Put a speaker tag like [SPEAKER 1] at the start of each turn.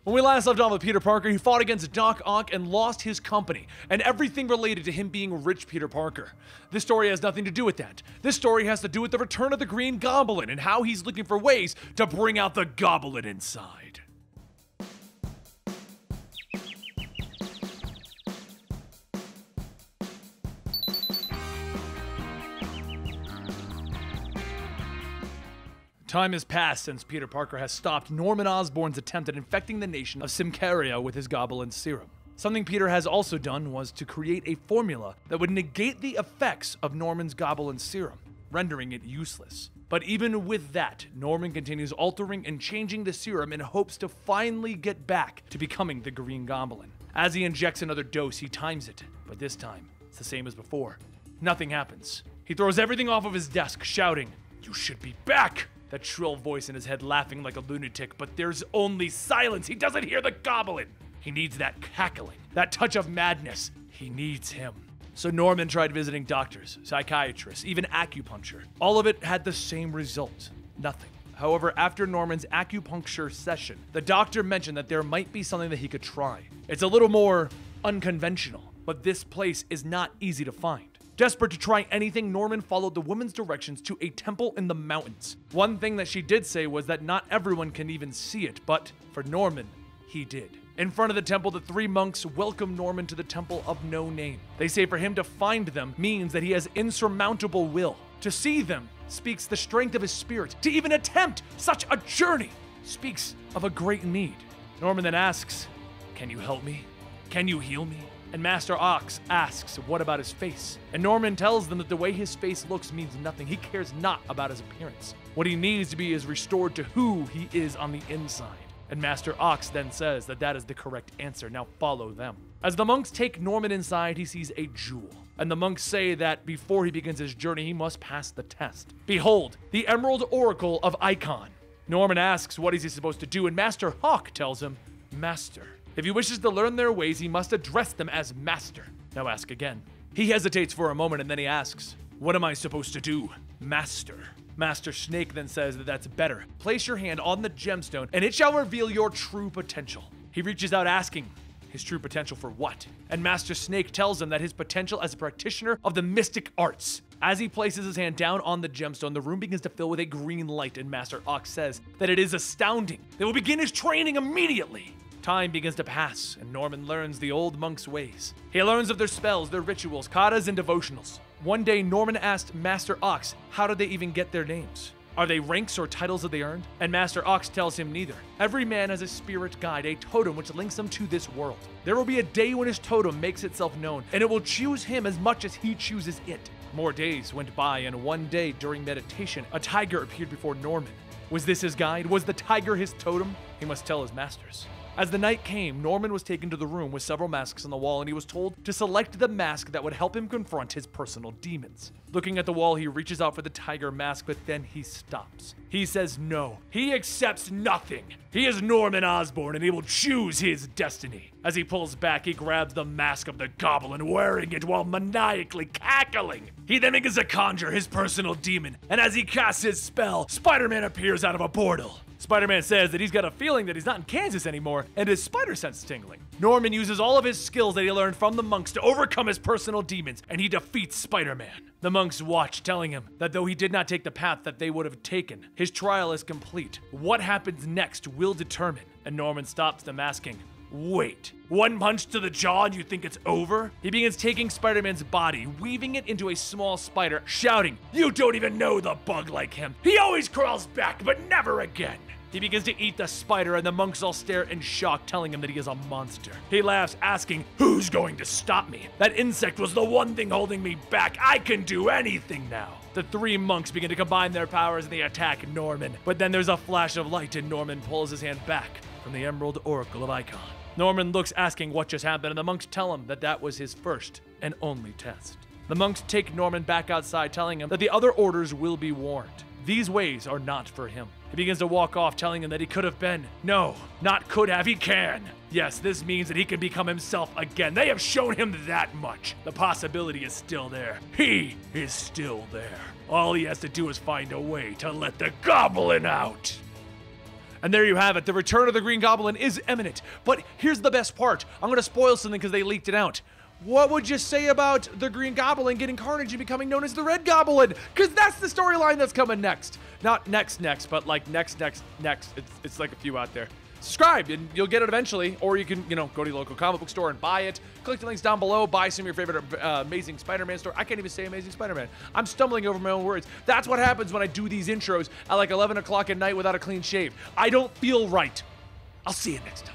[SPEAKER 1] When we last left off with Peter Parker, he fought against Doc Ock and lost his company, and everything related to him being rich Peter Parker. This story has nothing to do with that. This story has to do with the return of the Green Goblin and how he's looking for ways to bring out the Goblin inside. Time has passed since Peter Parker has stopped Norman Osborn's attempt at infecting the nation of Symkaria with his Goblin serum. Something Peter has also done was to create a formula that would negate the effects of Norman's Goblin serum, rendering it useless. But even with that, Norman continues altering and changing the serum in hopes to finally get back to becoming the Green Goblin. As he injects another dose, he times it, but this time, it's the same as before. Nothing happens. He throws everything off of his desk, shouting, "You should be back!" That shrill voice in his head laughing like a lunatic, but there's only silence. He doesn't hear the Goblin. He needs that cackling, that touch of madness. He needs him. So Norman tried visiting doctors, psychiatrists, even acupuncture. All of it had the same result, nothing. However, after Norman's acupuncture session, the doctor mentioned that there might be something that he could try. It's a little more unconventional, but this place is not easy to find. Desperate to try anything, Norman followed the woman's directions to a temple in the mountains. One thing that she did say was that not everyone can even see it, but for Norman, he did. In front of the temple, the three monks welcome Norman to the Temple of No Name. They say for him to find them means that he has insurmountable will. To see them speaks the strength of his spirit. To even attempt such a journey speaks of a great need. Norman then asks, "Can you help me? Can you heal me?" And Master Ox asks, "What about his face?" And Norman tells them that the way his face looks means nothing. He cares not about his appearance. What he needs to be is restored to who he is on the inside. And Master Ox then says that that is the correct answer. Now follow them. As the monks take Norman inside, he sees a jewel. And the monks say that before he begins his journey, he must pass the test. Behold, the Emerald Oracle of Icon. Norman asks what is he supposed to do, and Master Hawk tells him, "Master. If he wishes to learn their ways, he must address them as Master." Now ask again. He hesitates for a moment and then he asks, "What am I supposed to do, Master?" Master Snake then says that that's better. Place your hand on the gemstone and it shall reveal your true potential. He reaches out asking, his true potential for what? And Master Snake tells him that his potential as a practitioner of the mystic arts. As he places his hand down on the gemstone, the room begins to fill with a green light, and Master Ox says that it is astounding. They will begin his training immediately. Time begins to pass, and Norman learns the old monks' ways. He learns of their spells, their rituals, katas, and devotionals. One day, Norman asked Master Ox, how did they even get their names? Are they ranks or titles that they earned? And Master Ox tells him neither. Every man has a spirit guide, a totem which links him to this world. There will be a day when his totem makes itself known, and it will choose him as much as he chooses it. More days went by, and one day during meditation, a tiger appeared before Norman. Was this his guide? Was the tiger his totem? He must tell his masters. As the night came, Norman was taken to the room with several masks on the wall, and he was told to select the mask that would help him confront his personal demons. Looking at the wall, he reaches out for the tiger mask, but then he stops. He says no. He accepts nothing. He is Norman Osborn, and he will choose his destiny. As he pulls back, he grabs the mask of the Goblin, wearing it while maniacally cackling. He then begins to conjure his personal demon, and as he casts his spell, Spider-Man appears out of a portal. Spider-Man says that he's got a feeling that he's not in Kansas anymore, and his spider sense tingling. Norman uses all of his skills that he learned from the monks to overcome his personal demons, and he defeats Spider-Man. The monks watch, telling him that though he did not take the path that they would have taken, his trial is complete. What happens next will determine. And Norman stops them, asking, "Wait, one punch to the jaw and you think it's over?" He begins taking Spider-Man's body, weaving it into a small spider, shouting, "You don't even know the bug like him. He always crawls back, but never again." He begins to eat the spider, and the monks all stare in shock, telling him that he is a monster. He laughs, asking, "Who's going to stop me? That insect was the one thing holding me back. I can do anything now." The three monks begin to combine their powers and they attack Norman. But then there's a flash of light, and Norman pulls his hand back from the Emerald Oracle of Icon. Norman looks, asking what just happened, and the monks tell him that that was his first and only test. The monks take Norman back outside, telling him that the other orders will be warned. These ways are not for him. He begins to walk off, telling him that he could have been. No, not could have, he can. Yes, this means that he can become himself again. They have shown him that much. The possibility is still there. He is still there. All he has to do is find a way to let the Goblin out. And there you have it. The return of the Green Goblin is imminent. But here's the best part. I'm going to spoil something because they leaked it out. What would you say about the Green Goblin getting Carnage and becoming known as the Red Goblin? Because that's the storyline that's coming next. Not next, but like next. It's like a few out there. Subscribe and you'll get it eventually, or you can, go to your local comic book store and buy it. Click the links down below, buy some of your favorite Amazing Spider-Man store. I can't even say Amazing Spider-Man. I'm stumbling over my own words. That's what happens when I do these intros at like 11 o'clock at night without a clean shave. I don't feel right. I'll see you next time.